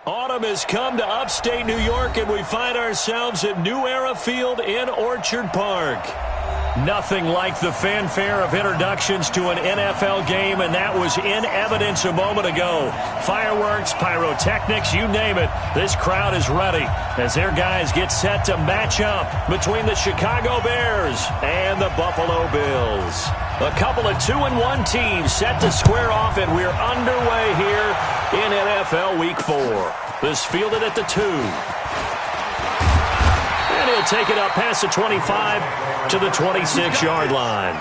Autumn has come to upstate New York, and we find ourselves at New Era Field in Orchard Park. Nothing like the fanfare of introductions to an NFL game, and that was in evidence a moment ago. Fireworks, pyrotechnics, you name it. This crowd is ready as their guys get set to match up between the Chicago Bears and the Buffalo Bills. A couple of 2-1 teams set to square off, and we're underway here in NFL Week 4. This fielded at the 2. And he'll take it up past the 25 to the 26-yard line.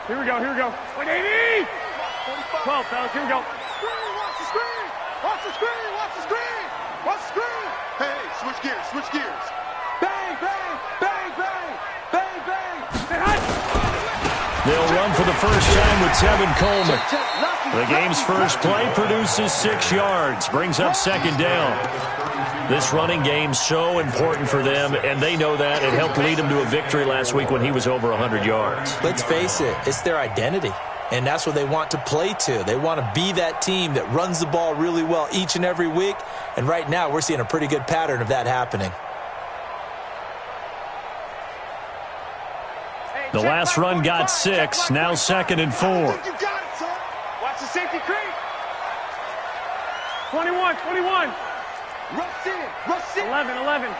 Here we go, here we go. 180! 12, fellas, here we go. Watch the screen! Watch the screen! Watch the screen! Watch the screen! Hey, switch gears, switch gears. Bang, bang, bang, bang, bang, bang. They'll run for the first time with Tevin Coleman. The game's first play produces 6 yards, brings up second down. This running game's so important for them, and they know that. It helped lead them to a victory last week when he was over 100 yards. Let's face it, it's their identity, and that's what they want to play to. They want to be that team that runs the ball really well each and every week, and right now we're seeing a pretty good pattern of that happening. The last run got 6, now 2nd and 4. You got it, son. Watch the safety creep. 21, 21. Rush in, rush in. 11, 11.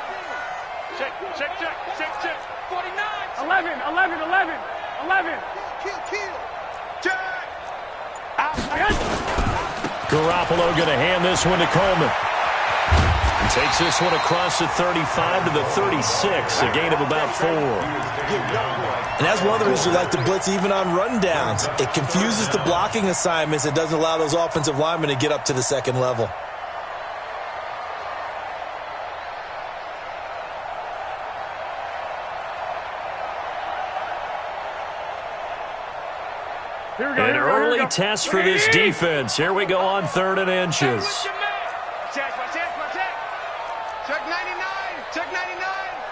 Check, check, check, check, check. 49. 11, 11, 11, 11. Kill. Check. Garoppolo going to hand this one to Coleman. And takes this one across the 35 to the 36, a gain of about 4. And that's one of the reasons you like to blitz even on rundowns. It confuses the blocking assignments. It doesn't allow those offensive linemen to get up to the second level. An early test for this defense. Here we go on 3rd and inches. Check. Check 99. Check 99.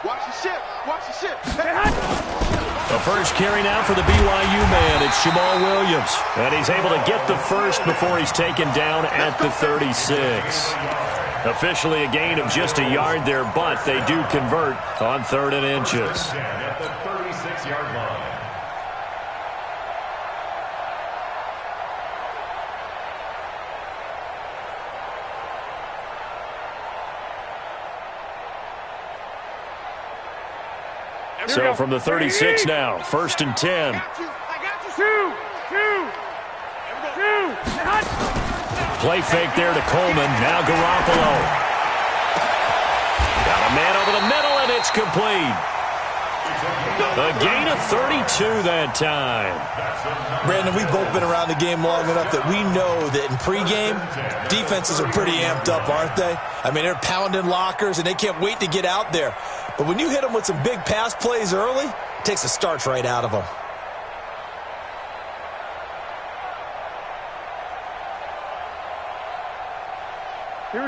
Watch the ship. Watch the ship. The first carry now for the BYU man. It's Jamal Williams. And he's able to get the first before he's taken down at the 36. Officially a gain of just a yard there, but they do convert on 3rd and inches. At the 36-yard line. So from the 36 now, 1st and 10. I got you. Two. Play fake there to Coleman. Now Garoppolo. Got a man over the middle, and it's complete. A gain of 32 that time. Brandon, we've both been around the game long enough that we know that in pregame, defenses are pretty amped up, aren't they? I mean, they're pounding lockers, and they can't wait to get out there. But when you hit them with some big pass plays early, it takes the starch right out of them.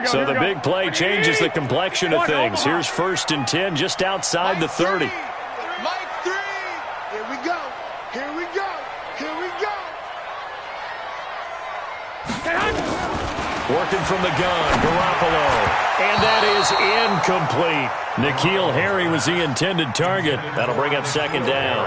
So the big play changes the complexion of things. Here's 1st and 10 just outside the 30. Mike 3. Here we go. Here we go. Here we go. Working from the gun, Garoppolo. And that is incomplete. N'Keal Harry was the intended target. That'll bring up 2nd down.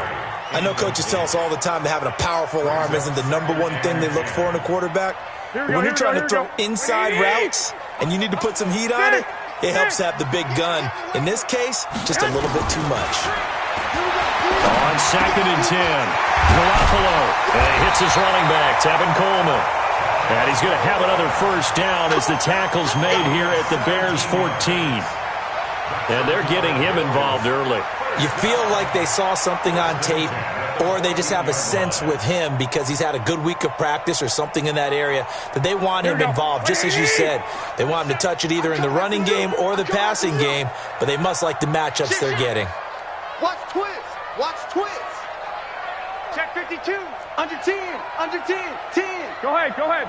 I know coaches tell us all the time that having a powerful arm isn't the #1 thing they look for in a quarterback. But when you're trying to throw inside routes and you need to put some heat on it, it helps to have the big gun. In this case, just a little bit too much. On 2nd and 10, Garoppolo. And he hits his running back, Tevin Coleman. And he's going to have another first down as the tackle's made here at the Bears' 14. And they're getting him involved early. You feel like they saw something on tape, or they just have a sense with him because he's had a good week of practice or something in that area that they want him involved, just as you said. They want him to touch it either in the running game or the passing game, but they must like the matchups they're getting. Watch twist. Watch twist. Check 15. 52, under 10, under 10, 10. Go ahead, go ahead.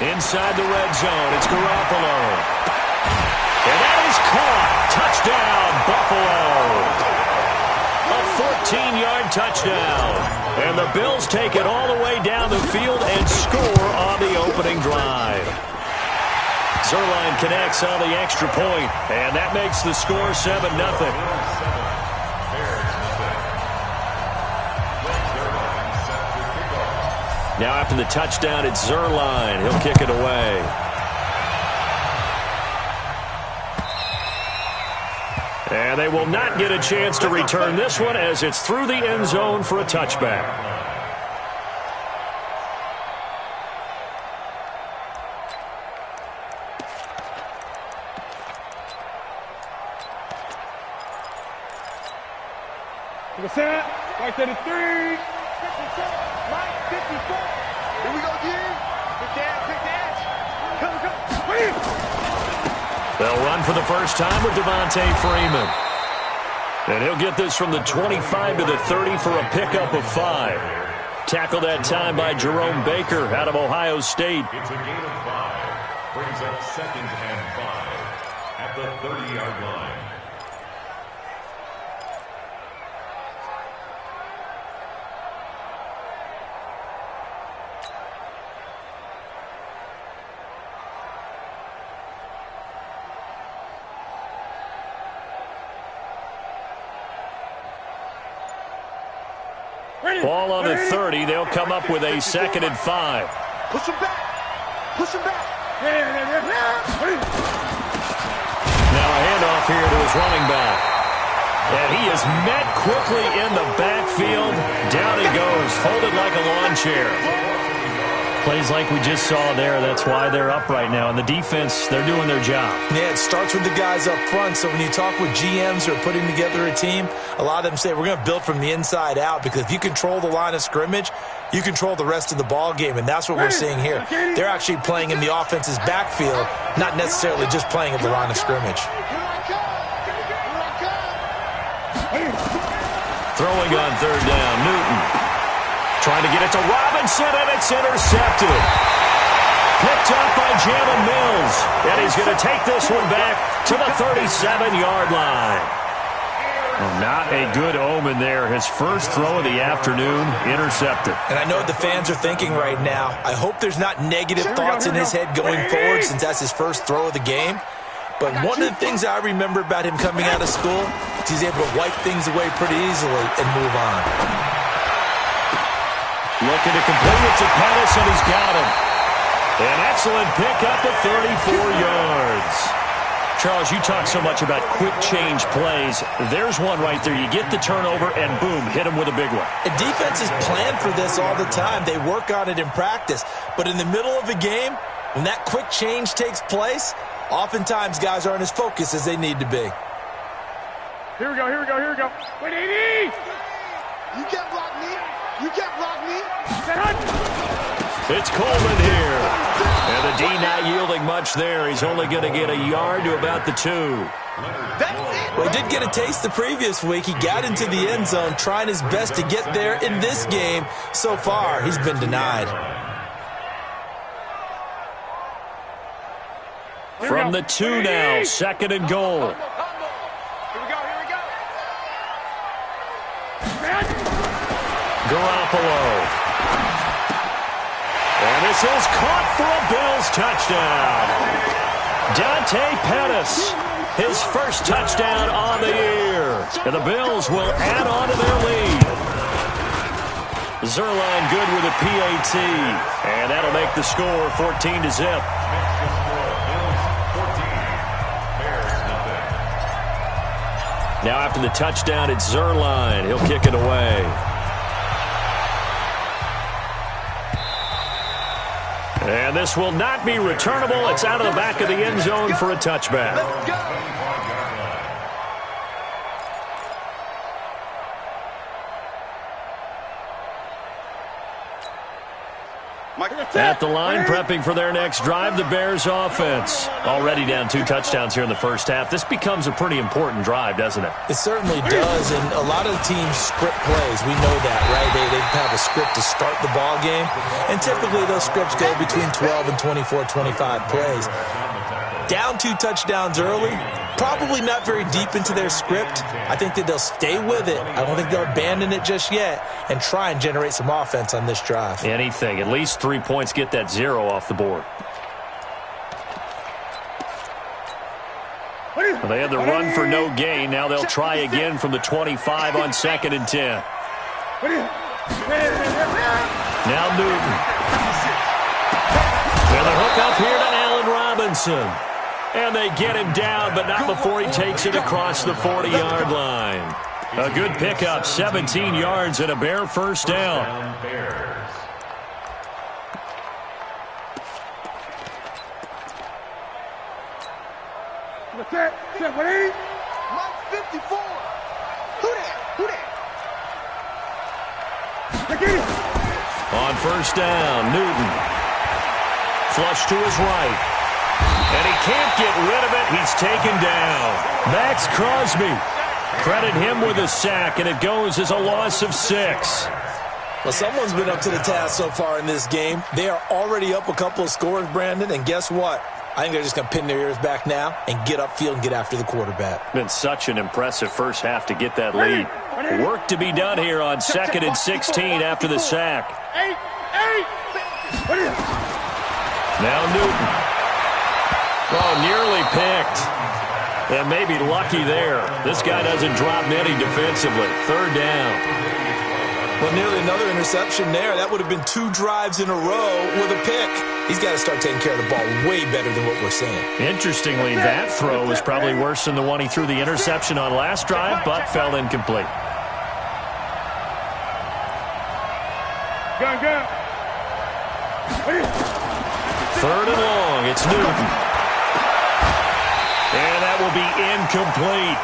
Inside the red zone, it's Garoppolo. And that is caught. Touchdown, Buffalo. A 14-yard touchdown. And the Bills take it all the way down the field and score on the opening drive. Zuerlein connects on the extra point, and that makes the score 7-0. Now after the touchdown, it's Zuerlein. He'll kick it away. And they will not get a chance to return this one as it's through the end zone for a touchback. Set. Right to the 3. 57, Mike, 54. Here we go, again. Big dash. Come. They'll run for the first time with Devontae Freeman. And he'll get this from the 25 to the 30 for a pickup of 5. Tackled that time by Jerome Baker out of Ohio State. It's a gain of 5. Brings up 2nd and 5 at the 30-yard line. Ball on the 30. They'll come up with a 2nd and 5. Push him back. Now a handoff here to his running back. And he is met quickly in the backfield. Down he goes, folded like a lawn chair. Plays like we just saw there. That's why they're up right now. And the defense, they're doing their job. Yeah, it starts with the guys up front. So when you talk with GMs who are putting together a team, a lot of them say we're going to build from the inside out, because if you control the line of scrimmage, you control the rest of the ball game, and that's what we're seeing here. They're actually playing in the offense's backfield, not necessarily just playing at the line of scrimmage. Throwing on 3rd down, Newton. Trying to get it to Robinson, and it's intercepted. Picked up by Jalen Mills. And he's going to take this one back to the 37-yard line. Well, not a good omen there. His first throw of the afternoon, intercepted. And I know what the fans are thinking right now. I hope there's not negative thoughts in his head going forward, since that's his first throw of the game. But one of the things I remember about him coming out of school is he's able to wipe things away pretty easily and move on. Looking to complete it to Pettis, and he's got him. An excellent pickup of 34 yards. Charles, you talk so much about quick change plays. There's one right there. You get the turnover, and boom, hit him with a big one. And defenses plan for this all the time. They work on it in practice. But in the middle of a game, when that quick change takes place, oftentimes guys aren't as focused as they need to be. Here we go. Wait, 80! You can't block me. It's Coleman here. And the D not yielding much there. He's only going to get a yard to about the 2. Well, he did get a taste the previous week. He got into the end zone trying his best to get there in this game. So far, he's been denied. From the 2 now, 2nd and goal. Here we go. Garoppolo. And this is caught for a Bills touchdown. Dante Pettis, his first touchdown on the year. And the Bills will add on to their lead. Zuerlein good with a PAT. And that'll make the score 14-0. Now after the touchdown, it's Zuerlein. He'll kick it away. And this will not be returnable. It's out of the back of the end zone for a touchback. Let's go. At the line, prepping for their next drive, the Bears offense. Already down 2 touchdowns here in the first half. This becomes a pretty important drive, doesn't it? It certainly does, and a lot of the teams script plays. We know that, right? They have a script to start the ball game, and typically those scripts go between 12 and 24, 25 plays. Down 2 touchdowns early, probably not very deep into their script. I think that they'll stay with it. I don't think they'll abandon it just yet and try and generate some offense on this drive. Anything. At least 3 points, get that 0 off the board. Well, they had the run for no gain. Now they'll try again from the 25 on 2nd and 10. Now Newton. And the hook up here to Allen Robinson. And they get him down, but not before he takes it across the 40-yard line. A good pickup, 17 yards and a Bear first down. What's that? What is it? Mike 54. Who that? On first down, Newton. Flush to his right. And he can't get rid of it. He's taken down. Max Crosby. Credit him with a sack, and it goes as a loss of 6. Well, someone's been up to the task so far in this game. They are already up a couple of scores, Brandon, and guess what? I think they're just going to pin their ears back now and get upfield and get after the quarterback. Been such an impressive first half to get that lead. Work to be done here on 2nd and 16 after the sack. Now Newton. Oh, nearly picked. And maybe lucky there. This guy doesn't drop many defensively. 3rd down. Well, nearly another interception there. That would have been 2 drives in a row with a pick. He's got to start taking care of the ball way better than what we're seeing. Interestingly, that throw was probably worse than the one he threw the interception on last drive, but fell incomplete. Go. 3rd and long. It's Newton. And that will be incomplete.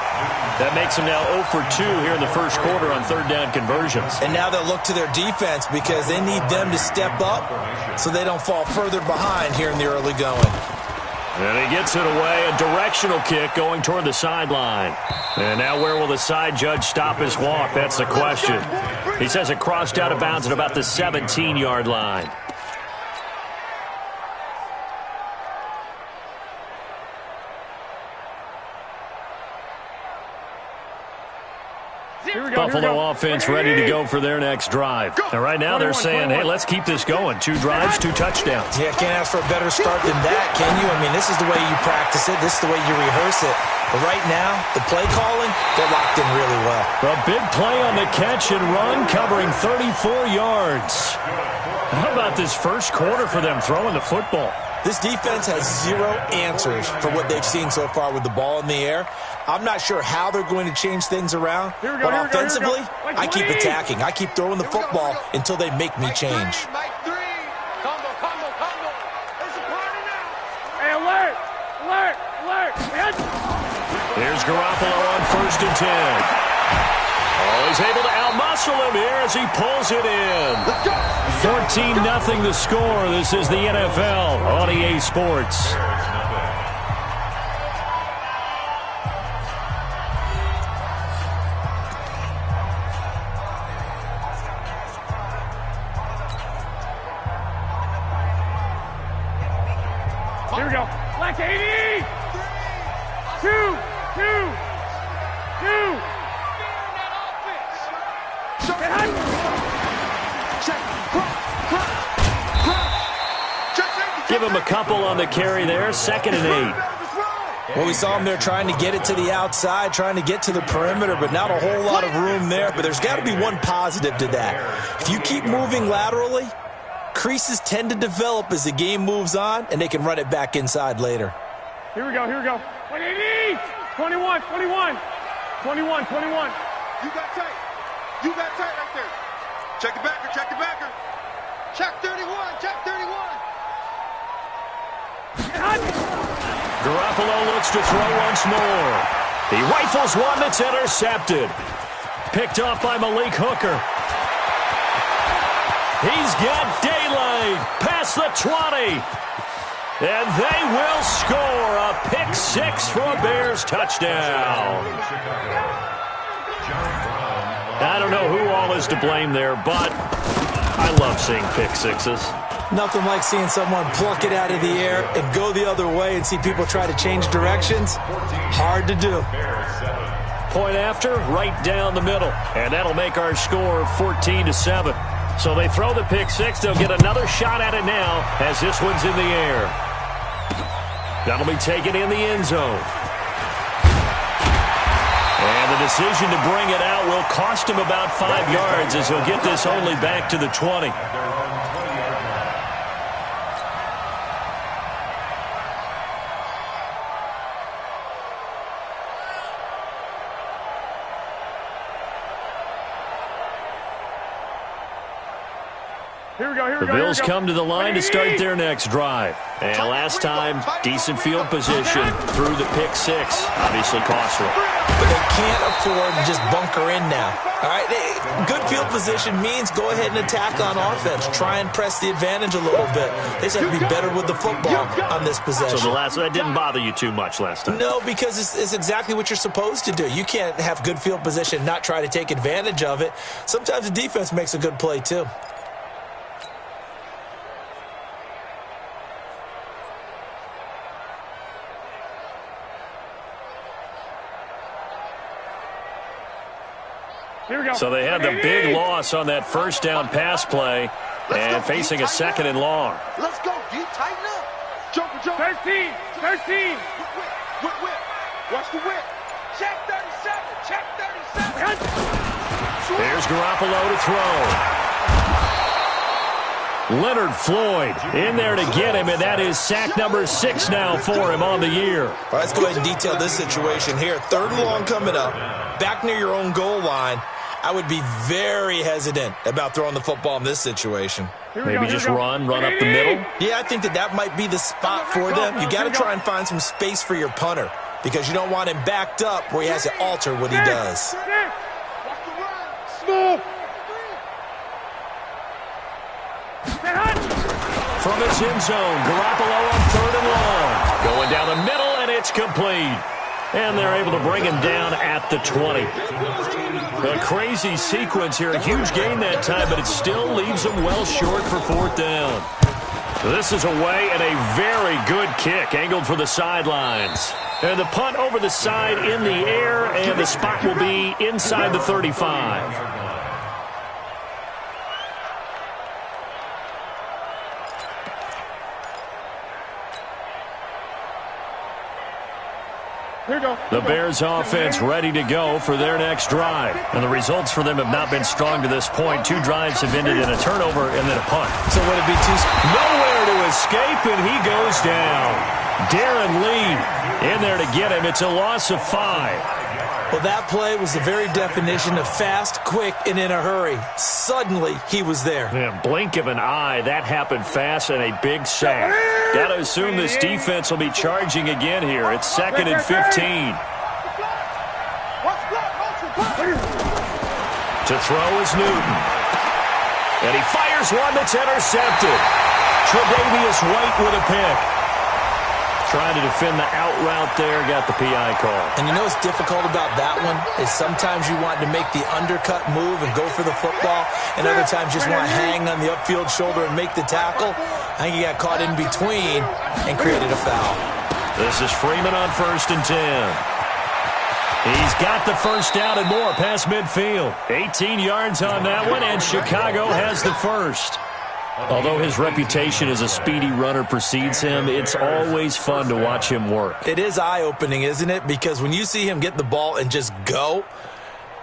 That makes them now 0 for 2 here in the first quarter on 3rd down conversions. And now they'll look to their defense because they need them to step up so they don't fall further behind here in the early going. And he gets it away. A directional kick going toward the sideline. And now where will the side judge stop his walk? That's the question. He says it crossed out of bounds at about the 17-yard line. Buffalo offense ready to go for their next drive. And right now they're saying, hey, let's keep this going. 2 drives, 2 touchdowns. Yeah, can't ask for a better start than that, can you? I mean, this is the way you practice it. This is the way you rehearse it. But right now, the play calling, they're locked in really well. A big play on the catch and run, covering 34 yards. How about this first quarter for them throwing the football? This defense has 0 answers for what they've seen so far with the ball in the air. I'm not sure how they're going to change things around, but offensively, I keep attacking. I keep throwing the football until they make me change. Mike 3. Combo. It's a party now. Hey, alert. Here's Garoppolo on 1st and 10. Oh, he's able to outmuscle him here as he pulls it in. 14-0 the score. This is the NFL on EA Sports. Here we go. Black 80. 2. Give him a couple on the carry there. 2nd and 8. Well, we saw him there trying to get it to the outside, trying to get to the perimeter, but not a whole lot of room there. But there's got to be one positive to that. If you keep moving laterally, creases tend to develop as the game moves on, and they can run it back inside later. Here we go. 180. 21. 21. You got tight. Right there. Check the backer. Check 31. Garoppolo looks to throw once more. He rifles one that's intercepted. Picked off by Malik Hooker. He's got daylight. play, past the 20. And they will score a pick six for a Bears touchdown. I don't know who all is to blame there, but I love seeing pick sixes. Nothing like seeing someone pluck it out of the air and go the other way and see people try to change directions. Hard to do. Point after, right down the middle. And that'll make our score 14-7. So they throw the pick six. They'll get another shot at it now as this one's in the air. That'll be taken in the end zone. And the decision to bring it out will cost him about 5 yards as he'll get this only back to the 20. The Bills come to the line to start their next drive. And last time, decent field position through the pick six. Obviously costly. But they can't afford to just bunker in now. All right, good field position means go ahead and attack on offense. Try and press the advantage a little bit. They just have to be better with the football on this possession. So that didn't bother you too much last time? No, because it's exactly what you're supposed to do. You can't have good field position and not try to take advantage of it. Sometimes the defense makes a good play too. So they had the big loss on that first down pass play and facing a second and long. Let's go, D. Tighten up. Joker. 13. Whip. Watch the whip. Check 37. There's Garoppolo to throw. Leonard Floyd in there to get him, and that is sack number 6 now for him on the year. All right, let's go ahead and detail this situation here. 3rd and long coming up, back near your own goal line. I would be very hesitant about throwing the football in this situation. Maybe just run up the middle? Yeah, I think that might be the spot for them. You got to try and find some space for your punter because you don't want him backed up where he has to alter what he does. Smooth. From his end zone, Garoppolo on 3rd and long. Going down the middle, and it's complete. And they're able to bring him down at the 20. A crazy sequence here. A huge gain that time, but it still leaves them well short for 4th down. This is away and a very good kick angled for the sidelines. And the punt over the side in the air, and the spot will be inside the 35. The Bears offense ready to go for their next drive. And the results for them have not been strong to this point. 2 drives have ended in a turnover and then a punt. So would it be nowhere to escape, and he goes down. Darren Lee in there to get him. It's a loss of 5. Well, that play was the very definition of fast, quick, and in a hurry. Suddenly, he was there. Yeah, blink of an eye. That happened fast and a big sack. Got to assume this defense will be charging again here. It's 2nd and 15. To throw is Newton. And he fires one that's intercepted. Tre'Davious White with a pick. Trying to defend the out route there, got the PI call. And you know what's difficult about that one is sometimes you want to make the undercut move and go for the football, and other times just want to hang on the upfield shoulder and make the tackle. I think he got caught in between and created a foul. This is Freeman on 1st and 10. He's got the first down and more past midfield. 18 yards on that one, and Chicago has the first. Although his reputation as a speedy runner precedes him, it's always fun to watch him work. It is eye-opening, isn't it? Because when you see him get the ball and just go,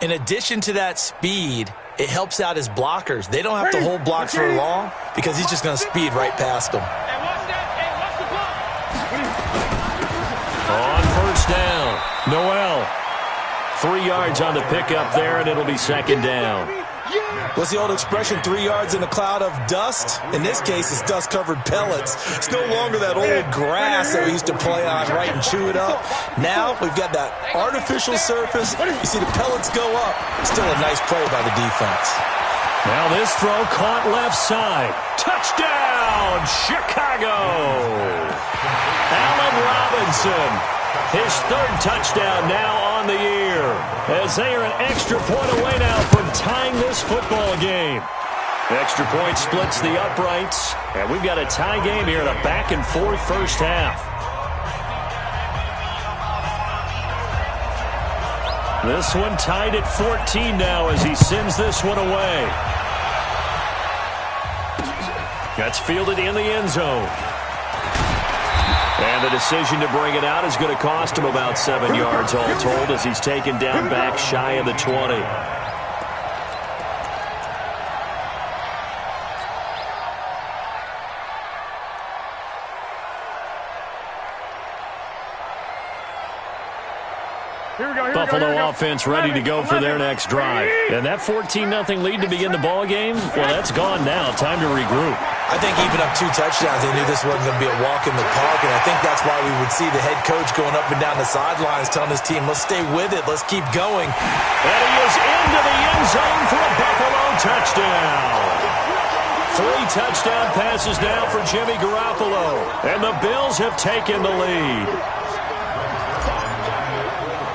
in addition to that speed, it helps out his blockers. They don't have to hold blocks for long because he's just going to speed right past them. On 1st down, Noel. 3 yards on the pickup there, and it'll be 2nd down. What's the old expression, 3 yards in a cloud of dust? In this case, it's dust-covered pellets. It's no longer that old grass that we used to play on, right, and chew it up. Now we've got that artificial surface. You see the pellets go up. Still a nice play by the defense. Now this throw caught left side. Touchdown, Chicago! Allen Robinson, his third touchdown now on the year, as they are an extra point away now from tying this football game. Extra point splits the uprights, and we've got a tie game here in a back-and-forth first half. This one tied at 14 now as he sends this one away. That's fielded in the end zone. And the decision to bring it out is going to cost him about 7 yards all told as he's taken down back shy of the 20. Buffalo offense ready to go for their next drive. And that 14-0 lead to begin the ball game, well, that's gone now. Time to regroup. I think even up 2 touchdowns, they knew this wasn't going to be a walk in the park, and I think that's why we would see the head coach going up and down the sidelines telling his team, let's stay with it, let's keep going. And he is into the end zone for a Buffalo touchdown. 3 touchdown passes now for Jimmy Garoppolo, and the Bills have taken the lead.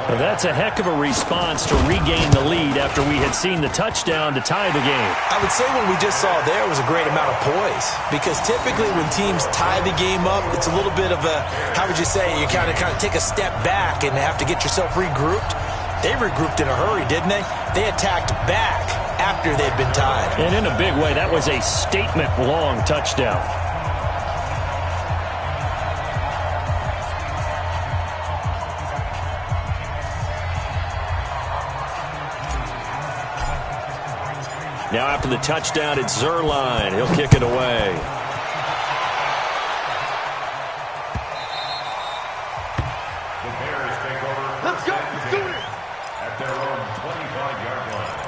Well, that's a heck of a response to regain the lead after we had seen the touchdown to tie the game. I would say what we just saw there was a great amount of poise, because typically when teams tie the game up, it's a little bit of a, how would you say, you kind of take a step back and have to get yourself regrouped. They regrouped in a hurry, didn't they? They attacked back after they'd been tied. And in a big way, that was a statement-long touchdown. Now after the touchdown, it's Zerline. He'll kick it away. The Bears take over. Let's go. Let's do it. At their own 25-yard line.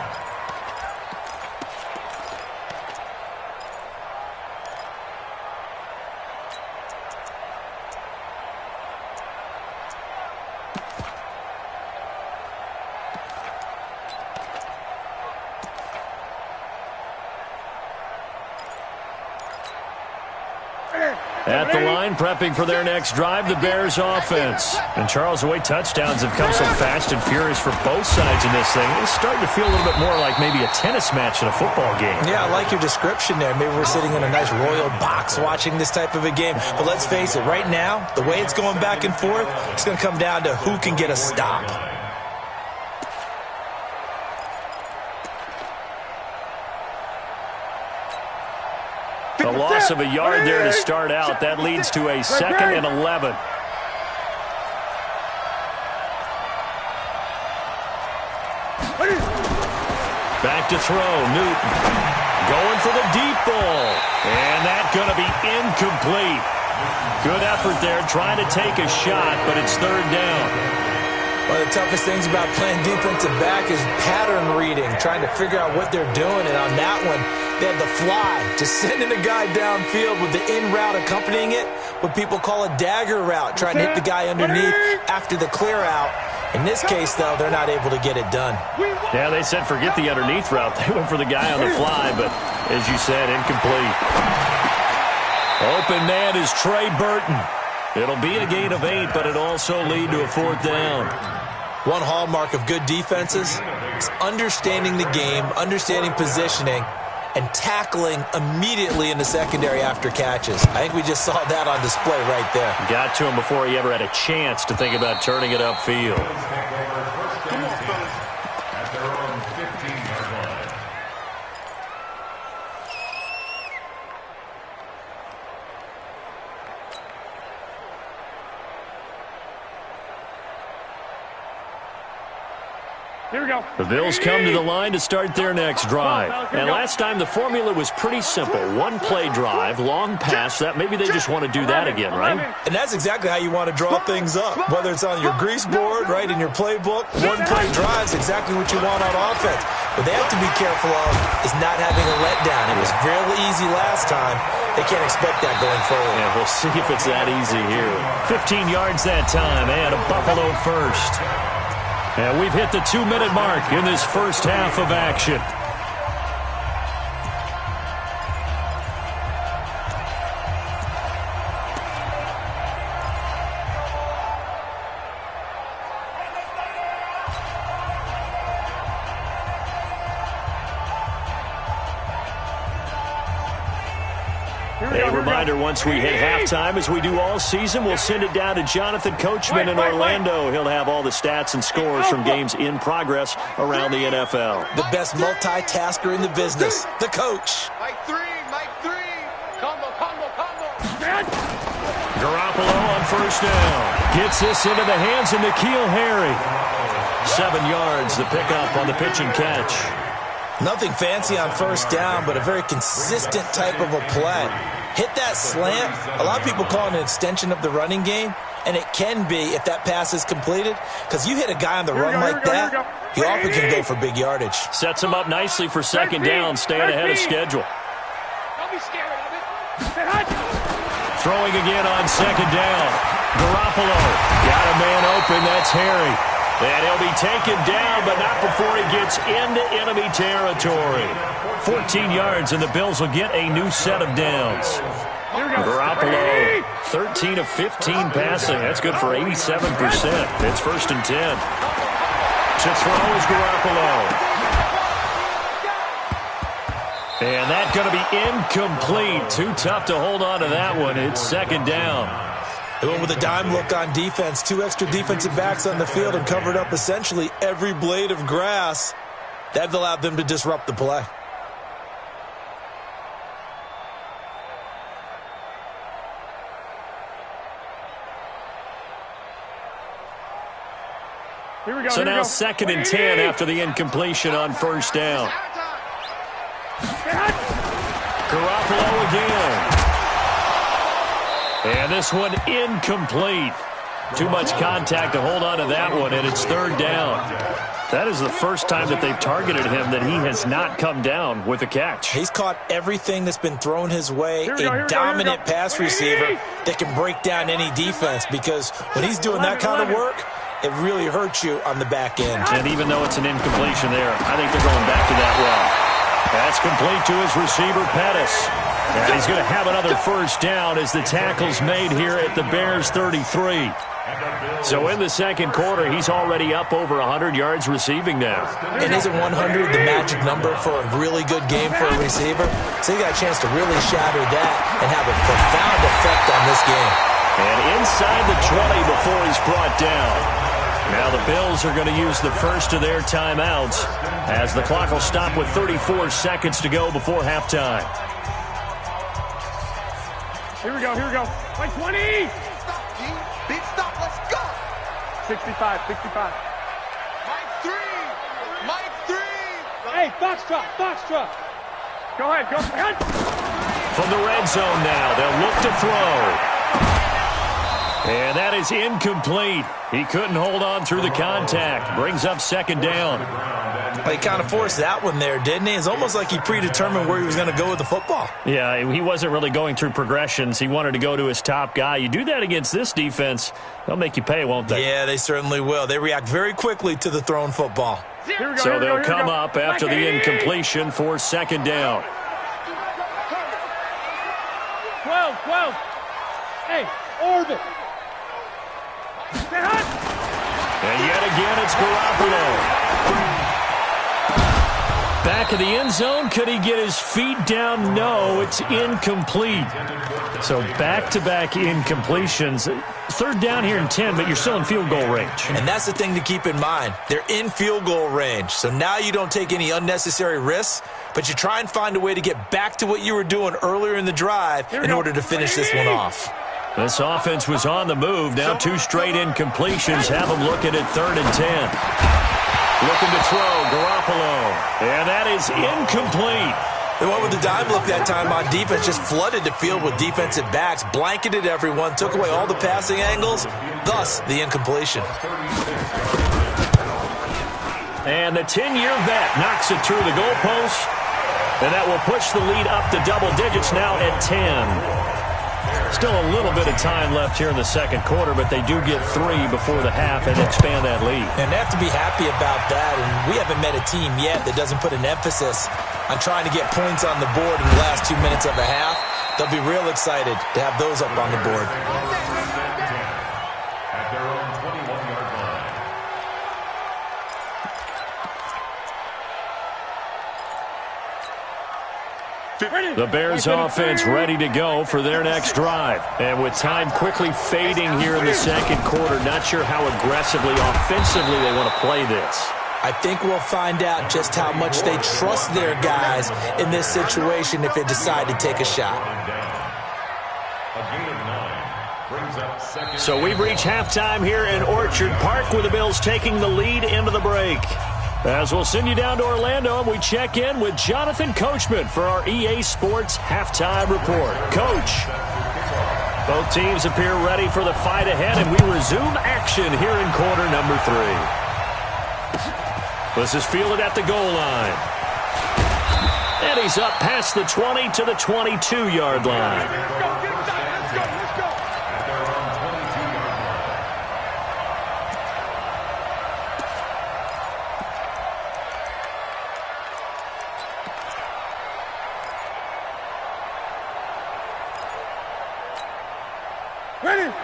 At the line, prepping for their next drive, the Bears offense. And Charles, the way touchdowns have come so fast and furious for both sides in this thing, it's starting to feel a little bit more like maybe a tennis match in a football game. Yeah, I like your description there. Maybe we're sitting in a nice royal box watching this type of a game. But let's face it, right now, the way it's going back and forth, it's going to come down to who can get a stop. A loss of a yard there to start out. That leads to a 2nd and 11. Back to throw. Newton going for the deep ball. And that's going to be incomplete. Good effort there trying to take a shot, but it's 3rd down. One of the toughest things about playing defensive back is pattern reading, trying to figure out what they're doing. And on that one, they had the fly, just sending a guy downfield with the in route accompanying it, what people call a dagger route, trying to hit the guy underneath after the clear out. In this case, though, they're not able to get it done. Yeah, they said forget the underneath route. They went for the guy on the fly, but as you said, incomplete. Open man is Trey Burton. It'll be a gain of 8, but it'll also lead to a 4th down. One hallmark of good defenses is understanding the game, understanding positioning, and tackling immediately in the secondary after catches. I think we just saw that on display right there. Got to him before he ever had a chance to think about turning it upfield. At their own 15-yard line. Here we go. The Bills come to the line to start their next drive. And last time the formula was pretty simple. 1-play drive, long pass. That maybe they just want to do that again, right? And that's exactly how you want to draw things up. Whether it's on your grease board, right, in your playbook, 1-play drive is exactly what you want on offense. What they have to be careful of is not having a letdown. It was real easy last time. They can't expect that going forward. Yeah, we'll see if it's that easy here. 15 yards that time, and a Buffalo first. And we've hit the 2-minute mark in this first half of action. A reminder, once we hit halftime, as we do all season, we'll send it down to Jonathan Coachman in Orlando. He'll have all the stats and scores from games in progress around the NFL. The best multitasker in the business, the coach. Mike 3, Mike 3. Combo. Garoppolo on first down. Gets this into the hands of N'Keal Harry. 7 yards, the pickup on the pitch and catch. Nothing fancy on first down, but a very consistent type of a play. Hit that slant. A lot of people call it an extension of the running game, and it can be if that pass is completed, because you hit a guy on the run like that, he often can go for big yardage. Sets him up nicely for second down, staying ahead of schedule. Don't be scared of it. Throwing again on second down. Garoppolo got a man open. That's Harry. And he'll be taken down, but not before he gets into enemy territory. 14 yards, and the Bills will get a new set of downs. Garoppolo, 13 of 15 passing. That's good for 87%. It's first and 10. To throw is Garoppolo. And that's going to be incomplete. Too tough to hold on to that one. It's second down. They went with a dime look on defense. 2 extra defensive backs on the field and covered up essentially every blade of grass. That allowed them to disrupt the play. Here we go. So now second and 10 after the incompletion on first down. Garoppolo again. And this one incomplete. Too much contact to hold on to that one, and it's third down. That is the first time that they've targeted him that he has not come down with a catch. He's caught everything that's been thrown his way. A dominant pass receiver that can break down any defense, because when he's doing that kind of work, it really hurts you on the back end. And even though it's an incompletion there, I think they're going back to that well. That's complete to his receiver, Pettis. And he's going to have another first down as the tackle's made here at the Bears' 33. So in the second quarter, he's already up over 100 yards receiving now. And isn't 100 the magic number for a really good game for a receiver? So he got a chance to really shatter that and have a profound effect on this game. And inside the 20 before he's brought down. Now the Bills are going to use the first of their timeouts as the clock will stop with 34 seconds to go before halftime. Here we go. Like 20. Big stop, let's go. 65. Mike 3. Hey, Foxtrot. Go ahead. From the red zone now, they'll look to throw. And that is incomplete. He couldn't hold on through the contact. Brings up second down. He kind of forced that one there, didn't he? It's almost like he predetermined where he was going to go with the football. Yeah, he wasn't really going through progressions. He wanted to go to his top guy. You do that against this defense, they'll make you pay, won't they? Yeah, they certainly will. They react very quickly to the thrown football. So they'll come up after the incompletion for second down. 12. Hey, orbit. And yet again, it's Garoppolo. Back of the end zone. Could he get his feet down? No, it's incomplete. So back-to-back incompletions. Third down here in 10, but you're still in field goal range. And that's the thing to keep in mind. They're in field goal range. So now you don't take any unnecessary risks, but you try and find a way to get back to what you were doing earlier in the drive in order to finish this one off. This offense was on the move. Now 2 straight incompletions have them looking at third and 10. Looking to throw, Garoppolo. And that is incomplete. They went with the dime look that time on defense, just flooded the field with defensive backs, blanketed everyone, took away all the passing angles, thus the incompletion. And the 10-year vet knocks it through the goalpost, and that will push the lead up to double digits now at 10. Still a little bit of time left here in the second quarter, but they do get 3 before the half and expand that lead. And they have to be happy about that, and we haven't met a team yet that doesn't put an emphasis on trying to get points on the board in the last 2 minutes of a half. They'll be real excited to have those up on the board. At their own 21-yard line. The Bears offense ready to go for their next drive. And with time quickly fading here in the second quarter, not sure how aggressively, offensively they want to play this. I think we'll find out just how much they trust their guys in this situation if they decide to take a shot. So we've reached halftime here in Orchard Park with the Bills taking the lead into the break. As we'll send you down to Orlando, and we check in with Jonathan Coachman for our EA Sports Halftime Report. Coach, both teams appear ready for the fight ahead, and we resume action here in quarter number 3. This is fielded at the goal line. And he's up past the 20 to the 22-yard line.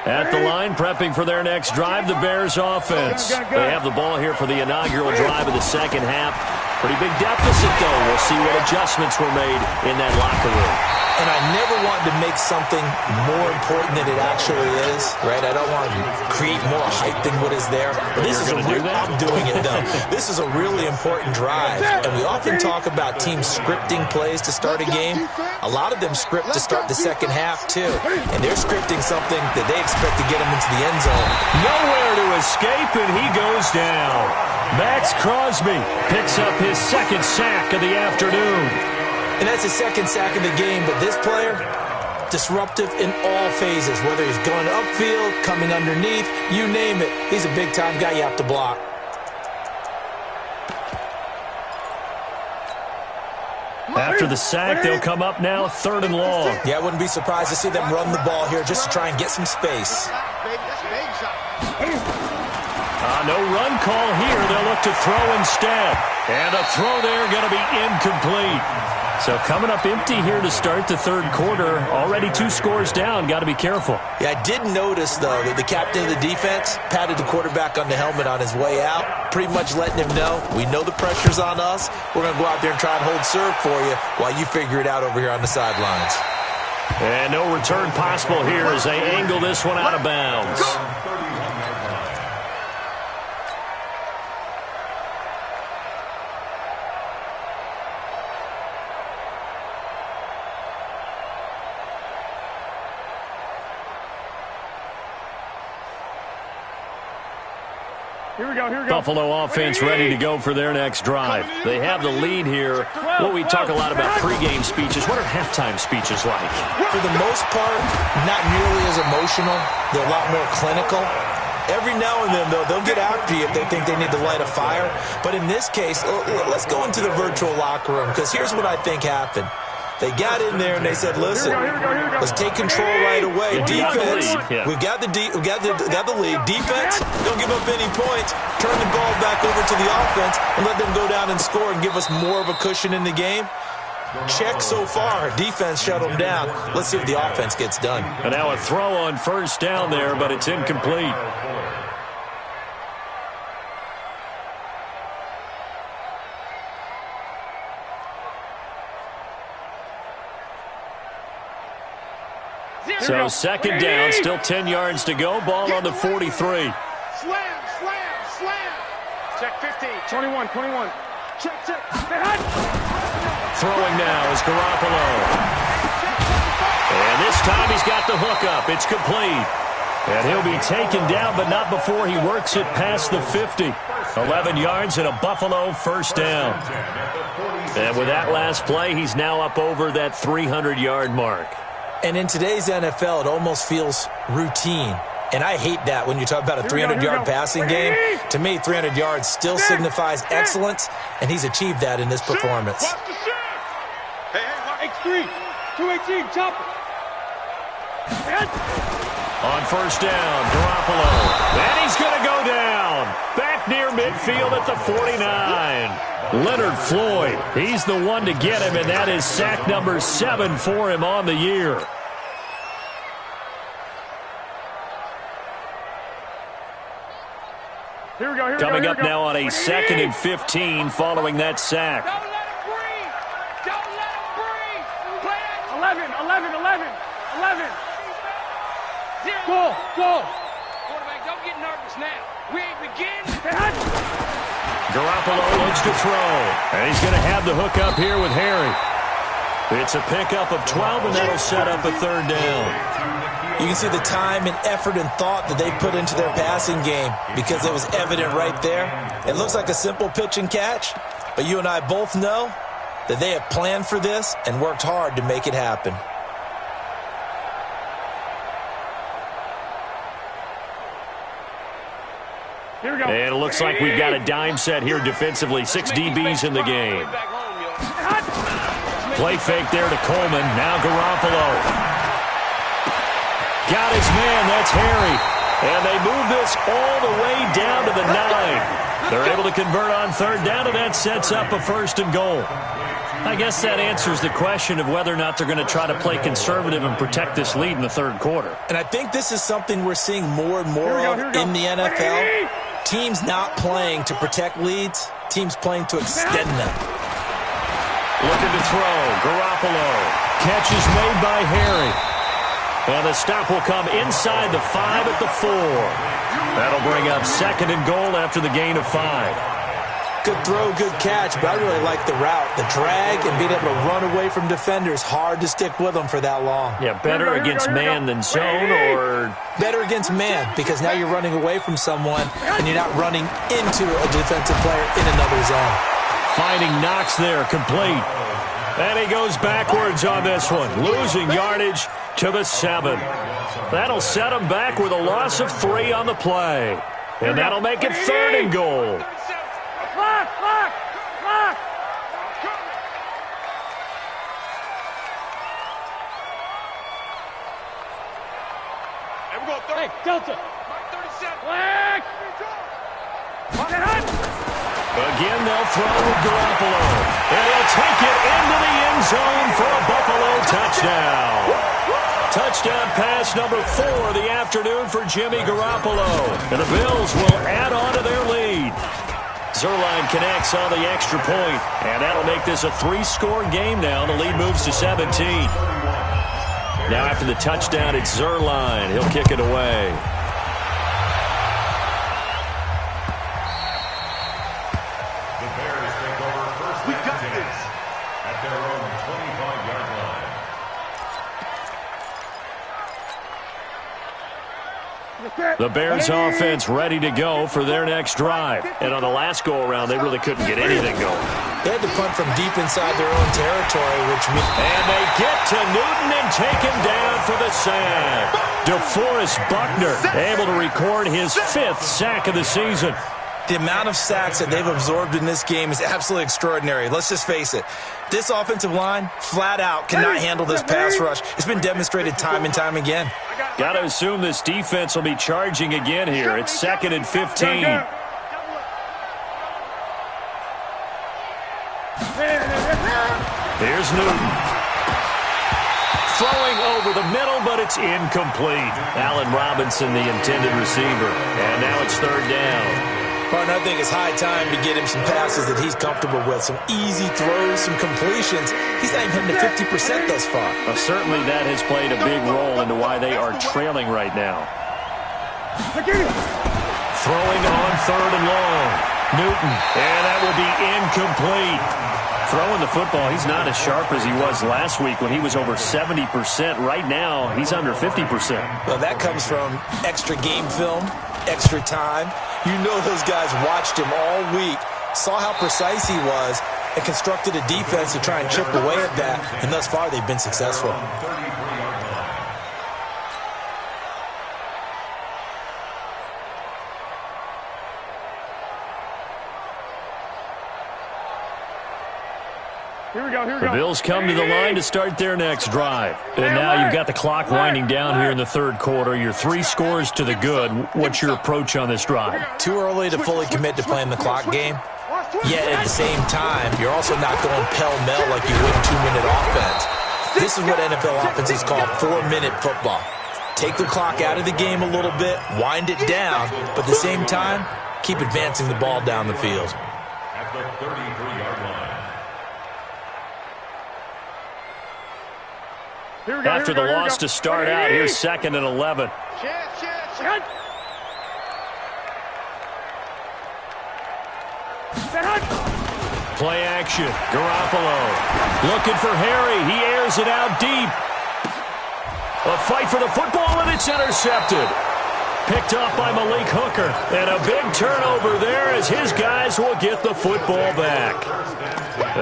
At the line, prepping for their next drive, the Bears offense. They have the ball here for the inaugural drive of the second half. Pretty big deficit, though. We'll see what adjustments were made in that locker room. And I never want to make something more important than it actually is, right? I don't want to create more hype than what is there. But this is I'm doing it, though. This is a really important drive. And we often talk about teams scripting plays to start a game. A lot of them script to start the second half, too. And they're scripting something that they expect to get them into the end zone. Nowhere to escape, and he goes down. Max Crosby picks up his second sack of the afternoon. And that's his second sack of the game, but this player, disruptive in all phases, whether he's going upfield, coming underneath, you name it. He's a big-time guy you have to block. After the sack, they'll come up now 3rd and long. Yeah, I wouldn't be surprised to see them run the ball here just to try and get some space. No run call here. They'll look to throw instead. And a throw there going to be incomplete. So coming up empty here to start the third quarter. Already 2 scores down. Got to be careful. Yeah, I did notice, though, that the captain of the defense patted the quarterback on the helmet on his way out, pretty much letting him know, we know the pressure's on us. We're going to go out there and try and hold serve for you while you figure it out over here on the sidelines. And no return possible here as they angle this one out of bounds. Here we go. Buffalo offense ready to go for their next drive. They have the lead here. Well, we talk a lot about pregame speeches. What are halftime speeches like? For the most part, not nearly as emotional. They're a lot more clinical. Every now and then, though, they'll get after you if they think they need to light a fire. But in this case, let's go into the virtual locker room, because here's what I think happened. They got in there and they said, listen, let's take control right away. Defense, we've got the lead. Defense, don't give up any points. Turn the ball back over to the offense and let them go down and score and give us more of a cushion in the game. Check so far. Defense shut them down. Let's see if the offense gets done. And now a throw on first down there, but it's incomplete. So second down, still 10 yards to go. Ball on the 43. Slam. Check 15. 21. Check. Throwing now is Garoppolo. And this time he's got the hook up. It's complete. And he'll be taken down, but not before he works it past the 50. 11 yards and a Buffalo first down. And with that last play, he's now up over that 300-yard mark. And in today's NFL, it almost feels routine. And I hate that when you talk about a 300-yard passing game. To me, 300 yards still signifies excellence, and he's achieved that in this performance. X3, 218, chop it. On first down, Garoppolo. And he's going to go down. Back near midfield at the 49. Leonard Floyd, he's the one to get him, and that is sack number 7 for him on the year. Coming up now on a 2nd and 15 following that sack. Don't let him breathe. Go, go. Quarterback, don't get nervous now. We ain't beginning. Garoppolo looks to throw. And he's going to have the hook up here with Harry. It's a pickup of 12, and that'll set up a third down. You can see the time and effort and thought that they put into their passing game because it was evident right there. It looks like a simple pitch and catch, but you and I both know that they have planned for this and worked hard to make it happen. Here we go. And it looks like we've got a dime set here defensively. 6 DBs in the game. Play fake there to Coleman. Now Garoppolo. Got his man. That's Harry. And they move this all the way down to the 9. They're able to convert on third down, and that sets up a first and goal. I guess that answers the question of whether or not they're going to try to play conservative and protect this lead in the third quarter. And I think this is something we're seeing more and more of in the NFL. Teams not playing to protect leads, teams playing to extend them. Looking to throw. Garoppolo. Catch is made by Harry. And the stop will come inside the 5 at the 4. That'll bring up second and goal after the gain of 5. Good throw, good catch, but I really like the route. The drag and being able to run away from defenders, hard to stick with them for that long. Yeah, better against man than zone, or... Better against man, because now you're running away from someone and you're not running into a defensive player in another zone. Finding Knox there, complete. And he goes backwards on this one, losing yardage to the 7. That'll set him back with a loss of 3 on the play. And that'll make it third and goal. Lock, lock, lock. Hey, Delta. 37. Black. Again, they'll throw with Garoppolo. And he'll take it into the end zone for a Buffalo touchdown. Touchdown pass number 4 of the afternoon for Jimmy Garoppolo. And the Bills will add on to their lead. Zerline connects on the extra point, and that'll make this a 3-score game now. The lead moves to 17. Now after the touchdown, it's Zerline. He'll kick it away. The Bears take over first and 10 at their own 25-yard line. The Bears offense ready to go for their next drive. And on the last go-around, they really couldn't get anything going. They had to punt from deep inside their own territory, which means... And they get to Newton and take him down for the sack. DeForest Buckner able to record his 5th sack of the season. The amount of sacks that they've absorbed in this game is absolutely extraordinary. Let's just face it. This offensive line, flat out, cannot handle this pass rush. It's been demonstrated time and time again. Got to assume this defense will be charging again here. It's 2nd and 15. Here's Newton. Throwing over the middle, but it's incomplete. Allen Robinson, the intended receiver. And now it's third down. Martin, I think it's high time to get him some passes that he's comfortable with. Some easy throws, some completions. He's not even hitting to 50% thus far. Well, certainly that has played a big role into why they are trailing right now. Throwing on third and long. Newton. And that will be incomplete. Throwing the football, he's not as sharp as he was last week when he was over 70%. Right now, he's under 50%. Well, that comes from extra game film, extra time. You know those guys watched him all week, saw how precise he was, and constructed a defense to try and chip away at that. And thus far, they've been successful. Here we go, here we The go. Bills come to the line to start their next drive. And now you've got the clock winding down here in the third quarter. You're 3 scores to the good. What's your approach on this drive? Too early to fully commit to playing the clock game. Yet at the same time, you're also not going pell-mell like you would in 2-minute offense. This is what NFL offenses call 4-minute football. Take the clock out of the game a little bit, wind it down, but at the same time, keep advancing the ball down the field. At the 33-yard line. After the loss to start out, here's 2nd and 11. Play action. Garoppolo looking for Harry. He airs it out deep. A fight for the football, and it's intercepted. Picked up by Malik Hooker. And a big turnover there as his guys will get the football back.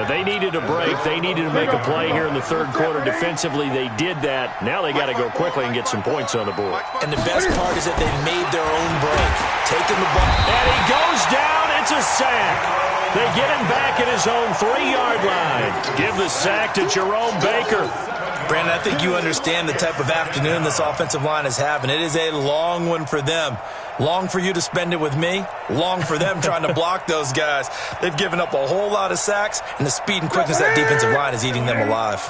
They needed a break. They needed to make a play here in the third quarter. Defensively, they did that. Now they got to go quickly and get some points on the board. And the best part is that they made their own break. Taking the ball. And he goes down. It's a sack. They get him back at his own 3-yard line. Give the sack to Jerome Baker. Brandon, I think you understand the type of afternoon this offensive line is having. It is a long one for them. Long for you to spend it with me. Long for them trying to block those guys. They've given up a whole lot of sacks, and the speed and quickness of that defensive line is eating them alive.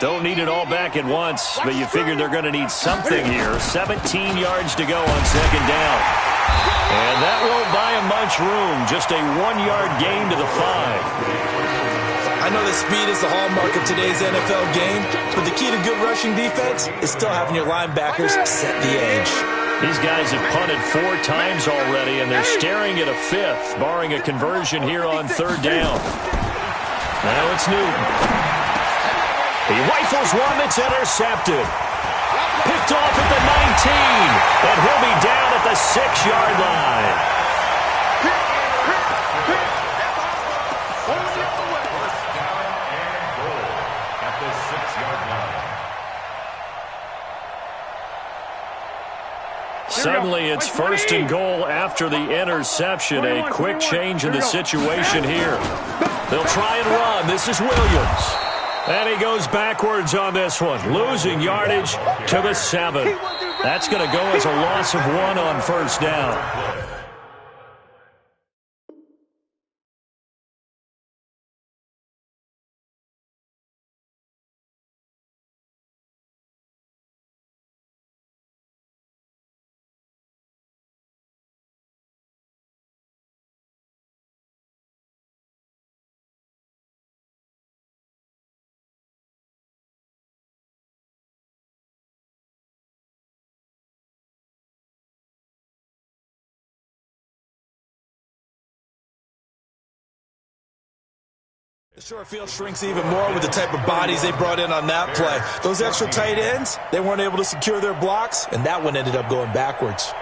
Don't need it all back at once, but you figure they're going to need something here. 17 yards to go on 2nd down. And that won't buy him much room. Just a 1-yard gain to the 5. I know that speed is the hallmark of today's NFL game, but the key to good rushing defense is still having your linebackers set the edge. These guys have punted 4 times already, and they're staring at a 5th, barring a conversion here on 3rd down. Now it's Newton. He rifles one that's intercepted. Picked off at the 19, and he'll be down at the 6-yard line. Suddenly, it's 1st and goal after the interception. A quick change in the situation here. They'll try and run. This is Williams. And he goes backwards on this one, losing yardage to the 7. That's going to go as a loss of 1 on 1st down. The short field shrinks even more with the type of bodies they brought in on that play. Those extra tight ends, they weren't able to secure their blocks, and that one ended up going backwards.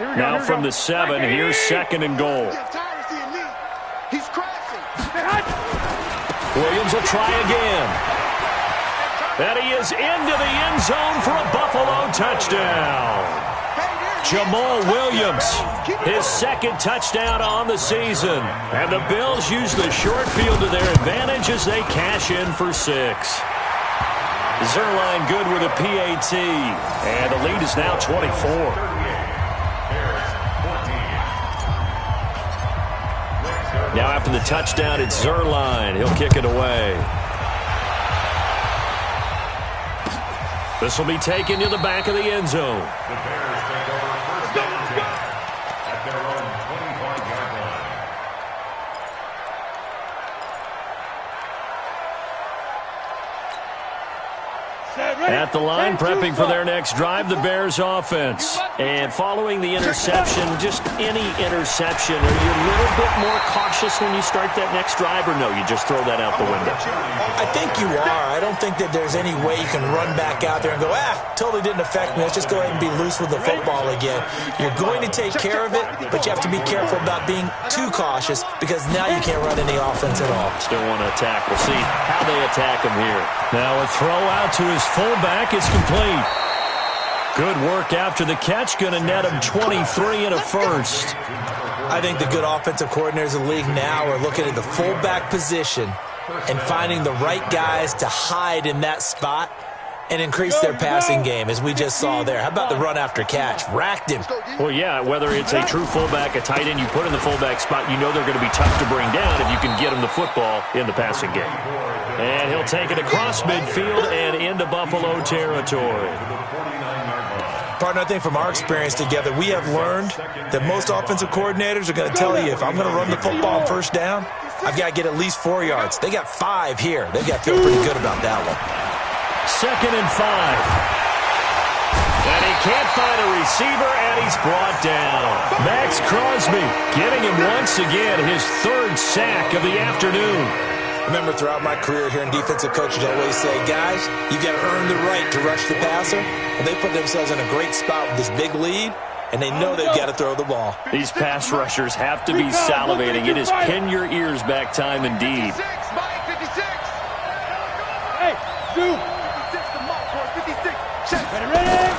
Now from the 7, here's 2nd and goal. He's crashing. Williams will try again. And he is into the end zone for a Buffalo touchdown. Jamal Williams, his 2nd touchdown on the season. And the Bills use the short field to their advantage as they cash in for 6. Zerline good with a PAT. And the lead is now 24. Now after the touchdown, it's Zerline. He'll kick it away. This will be taken to the back of the end zone. The Bears take over 1st down and 10 at their own 25-yard line. At the line, prepping for their next drive, the Bears offense. And following the interception, just any interception, are you a little bit more cautious when you start that next drive, or no, you just throw that out the window? I think you are. I don't think that there's any way you can run back out there and go, totally didn't affect me. Let's just go ahead and be loose with the football again. You're going to take care of it, but you have to be careful about being too cautious because now you can't run any offense at all. Still want to attack. We'll see how they attack him here. Now a throw out to his fullback is complete. Good work after the catch. Going to net him 23 and a 1st. I think the good offensive coordinators in the league now are looking at the fullback position and finding the right guys to hide in that spot and increase their passing game, as we just saw there. How about the run after catch? Racked him. Well, yeah, whether it's a true fullback, a tight end you put in the fullback spot, you know they're going to be tough to bring down if you can get them the football in the passing game. And he'll take it across midfield and into Buffalo territory. Partner, I think from our experience together, we have learned that most offensive coordinators are going to tell you, if I'm going to run the football on 1st down, I've got to get at least 4 yards. They got 5 here. They've got to feel pretty good about that one. 2nd and 5. And he can't find a receiver, and he's brought down. Max Crosby getting him once again his 3rd sack of the afternoon. Remember, throughout my career here in defensive coaches always say, guys, you got to earn the right to rush the passer. And they put themselves in a great spot with this big lead, and they know they've got to throw the ball. These pass rushers have to be salivating. It is pin your ears back time indeed. 56, Mike, 56. Hey, Zoom. 56, the mark for 56. Check. Ready?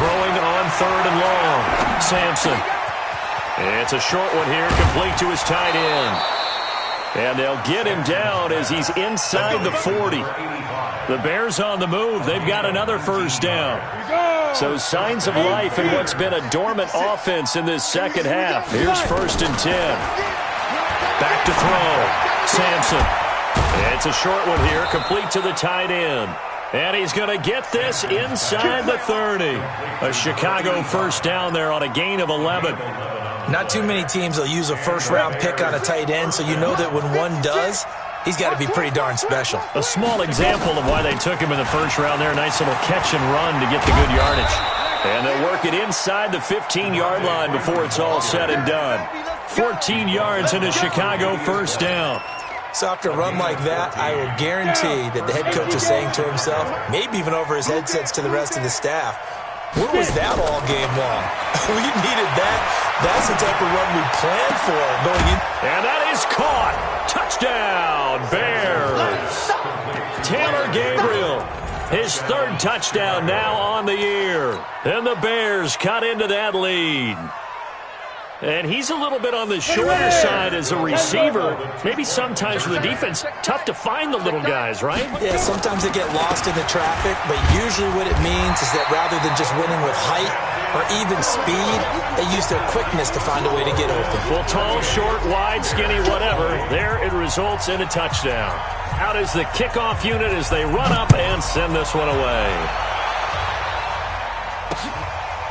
Throwing on 3rd and long. Sampson. It's a short one here, complete to his tight end. And they'll get him down as he's inside the 40. The Bears on the move. They've got another 1st down. So signs of life in what's been a dormant offense in this 2nd half. Here's 1st and 10. Back to throw. Sampson. It's a short one here, complete to the tight end. And he's going to get this inside the 30. A Chicago 1st down there on a gain of 11. Not too many teams will use a 1st-round pick on a tight end, so you know that when one does, he's got to be pretty darn special. A small example of why they took him in the 1st round there. Nice little catch and run to get the good yardage. And they'll work it inside the 15-yard line before it's all said and done. 14 yards and a Chicago 1st down. So after a run like that, I will guarantee that the head coach is saying to himself, maybe even over his headsets to the rest of the staff, where was that all game long? We needed that. That's the type of run we planned for going in. And that is caught. Touchdown, Bears. Taylor Gabriel, his 3rd touchdown now on the year. And the Bears cut into that lead. And he's a little bit on the shorter side as a receiver. Maybe sometimes for the defense, tough to find the little guys, right? Yeah, sometimes they get lost in the traffic, but usually what it means is that rather than just winning with height or even speed, they use their quickness to find a way to get open. Well, tall, short, wide, skinny, whatever, there it results in a touchdown. Out is the kickoff unit as they run up and send this one away.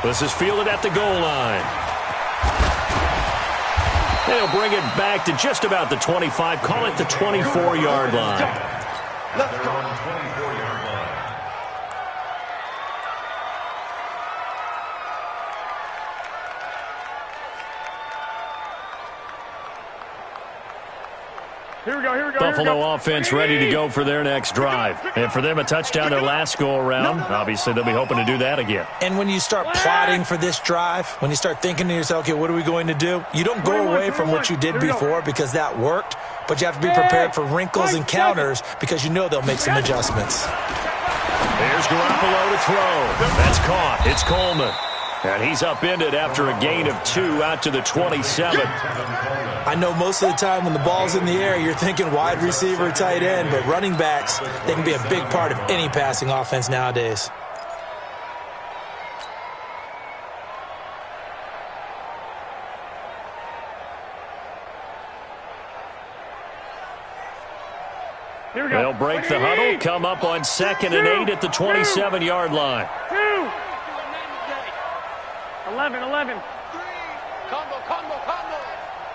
This is fielded at the goal line. They'll bring it back to just about the 25. Call it the 24-yard line. Let's go. 24-yard line. Here we go, here we go. Buffalo offense ready to go for their next drive. And for them, a touchdown their last go-around. Obviously, they'll be hoping to do that again. And when you start plotting for this drive, when you start thinking to yourself, okay, what are we going to do? You don't go away from what you did before because that worked, but you have to be prepared for wrinkles and counters because you know they'll make some adjustments. There's Garoppolo to throw. That's caught. It's Coleman. And he's upended after a gain of 2 out to the 27. I know most of the time when the ball's in the air, you're thinking wide receiver, tight end, but running backs, they can be a big part of any passing offense nowadays. They'll break the huddle, come up on 2nd and 8 at the 27-yard line. 11. Combo.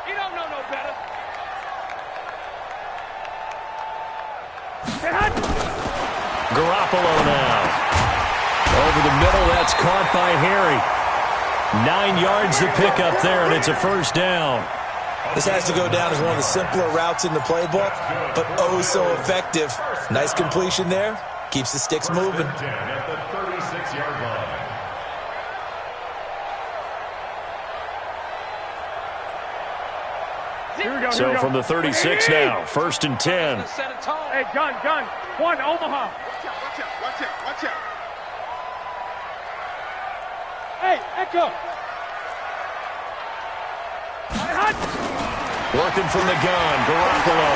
You don't know no better. Garoppolo now. Over the middle, that's caught by Harry. 9 yards to pick up there, and it's a 1st down. This has to go down as one of the simpler routes in the playbook, but oh so effective. Nice completion there. Keeps the sticks moving. At the 36-yard line. So from the 36 now, 1st and 10. Hey, gun. 1, Omaha. Watch out. Hey, Echo. Working from the gun, Garoppolo.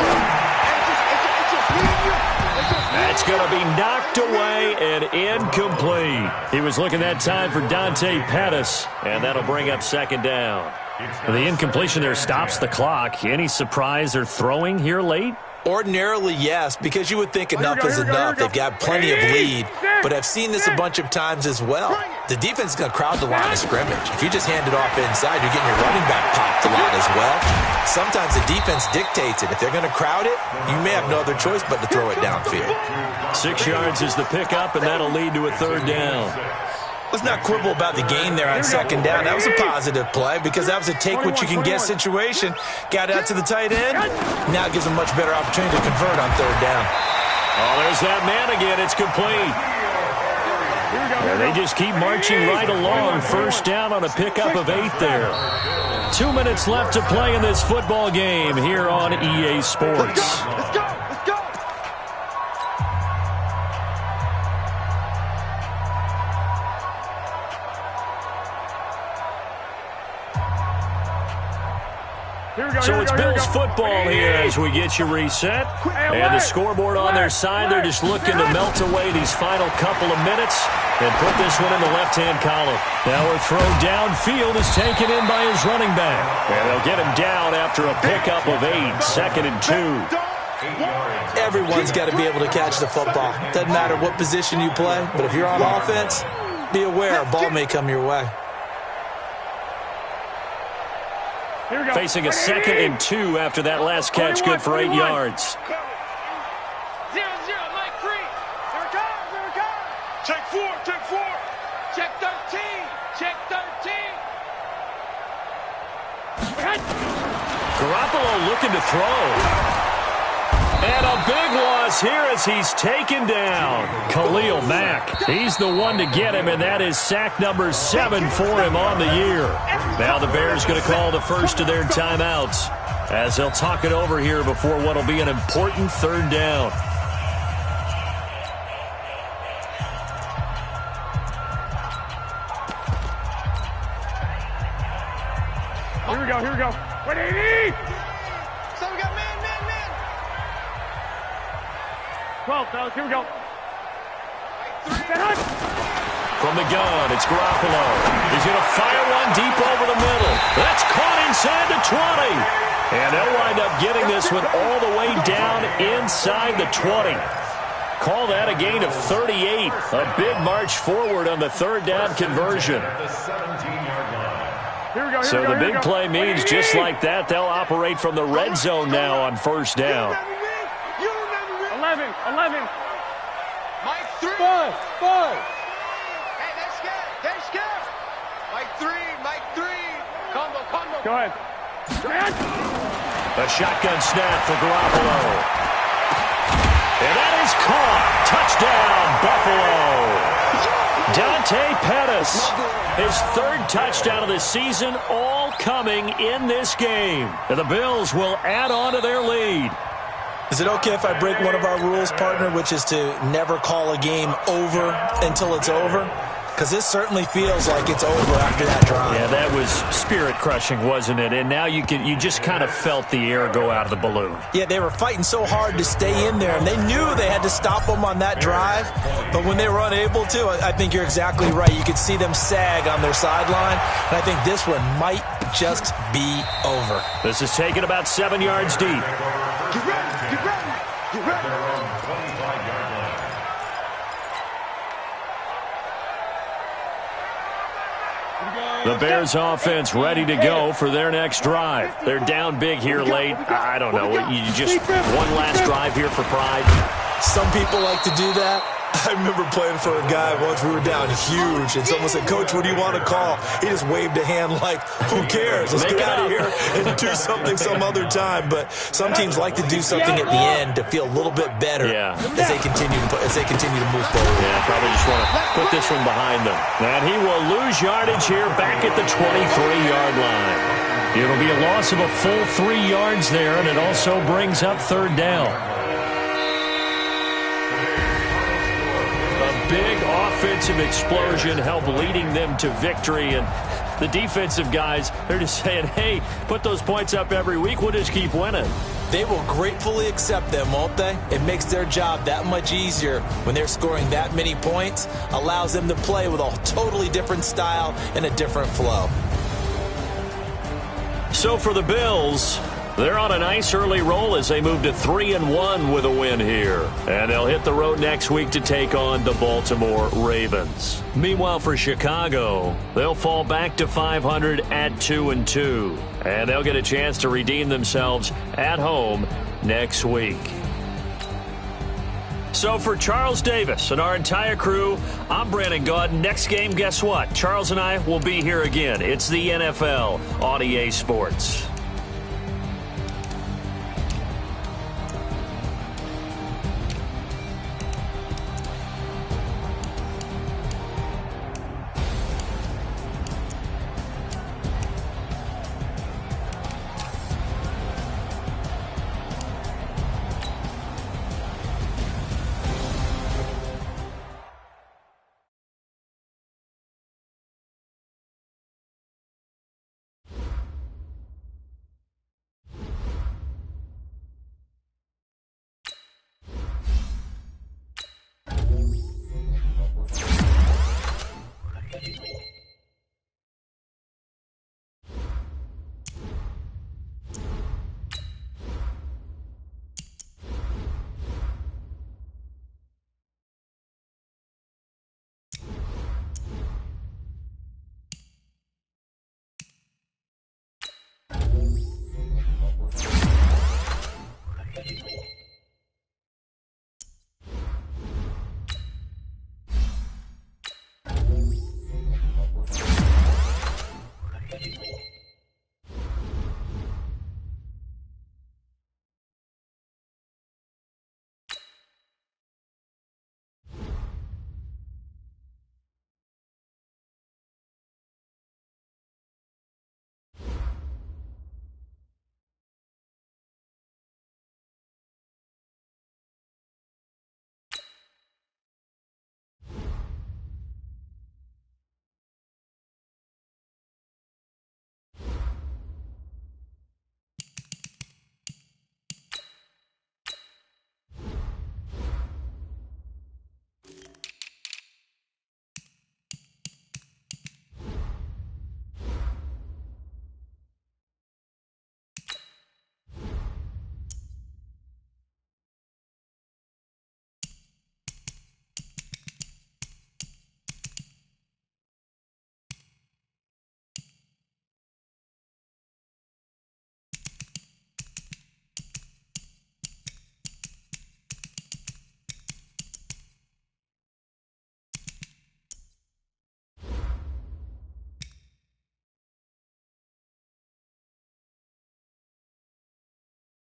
That's going to be knocked away and incomplete. He was looking that time for Dante Pettis, and that'll bring up 2nd down. The incompletion there stops the clock. Any surprise they're throwing here late? Ordinarily, yes, because you would think enough is enough. They've got plenty of lead, but I've seen this a bunch of times as well. The defense is going to crowd the line of scrimmage. If you just hand it off inside, you're getting your running back popped a lot as well. Sometimes the defense dictates it. If they're going to crowd it, you may have no other choice but to throw it downfield. 6 yards is the pickup, and that'll lead to a third down. Let's not quibble about the gain there on second down. That was a positive play because that was a take-what-you-can-get situation. Got out to the tight end. Now it gives them a much better opportunity to convert on third down. Oh, there's that man again. It's complete. They just keep marching right along. First down on a pickup of 8 there. 2 minutes left to play in this football game here on EA Sports. Let's go. Let's go. So it's Bills football here as we get you reset. And the scoreboard on their side, they're just looking to melt away these final couple of minutes and put this one in the left-hand column. Now a throw downfield is taken in by his running back. And they'll get him down after a pickup of 8, 2nd and 2. Everyone's got to be able to catch the football. Doesn't matter what position you play, but if you're on offense, be aware a ball may come your way. Facing a 2nd and 2 after that last catch, good for 8 yards. 0-0, Mike 3. Here it comes, here it comes. Check 4, check 4. Check 13, check 13. Garoppolo looking to throw. And a big loss here as he's taken down. Khalil Mack, he's the one to get him, and that is sack number 7 for him on the year. Now the Bears going to call the first of their timeouts as they'll talk it over here before what will be an important third down. Here we go, here we go. 180! So we got man. 12, fellas, here we go. From the gun, it's Garoppolo. He's going to fire one deep over the middle. That's caught inside the 20. And they'll wind up getting this one all the way down inside the 20. Call that a gain of 38. A big march forward on the third down conversion. So the big play means just like that, they'll operate from the red zone now on first down. 11. Mike 3. 5. Hey, they're scared. Mike 3. Combo. Go ahead. A shotgun snap for Garoppolo. And that is caught. Touchdown, Buffalo. Dante Pettis, his 3rd touchdown of the season, all coming in this game. And the Bills will add on to their lead. Is it okay if I break one of our rules, partner, which is to never call a game over until it's over? Because this certainly feels like it's over after that drive. Yeah, that was spirit-crushing, wasn't it? And now you just kind of felt the air go out of the balloon. Yeah, they were fighting so hard to stay in there, and they knew they had to stop them on that drive. But when they were unable to, I think you're exactly right. You could see them sag on their sideline, and I think this one might just be over. This is taken about 7 yards deep. Get ready. The Bears offense ready to go for their next drive. They're down big here late. I don't know. You just one last drive here for pride. Some people like to do that. I remember playing for a guy once. We were down huge, and someone said, "Coach, what do you want to call?" He just waved a hand like, "Who cares? Let's get out of here and do something some other time." But some teams like to do something at the end to feel a little bit better as they continue to move forward. Yeah, probably just want to put this one behind them. And he will lose yardage here back at the 23-yard line. It'll be a loss of a full 3 yards there, and it also brings up third down. Big offensive explosion helped leading them to victory, and the defensive guys, they're just saying, hey, put those points up every week, we'll just keep winning. They will gratefully accept them, won't they? It makes their job that much easier when they're scoring that many points, allows them to play with a totally different style and a different flow. So for the Bills, They're on a nice early roll as they move to 3-1 with a win here. And they'll hit the road next week to take on the Baltimore Ravens. Meanwhile, for Chicago, they'll fall back to 500 at 2-2. And they'll get a chance to redeem themselves at home next week. So for Charles Davis and our entire crew, I'm Brandon Gaudin. Next game, guess what? Charles and I will be here again. It's the NFL on EA Sports.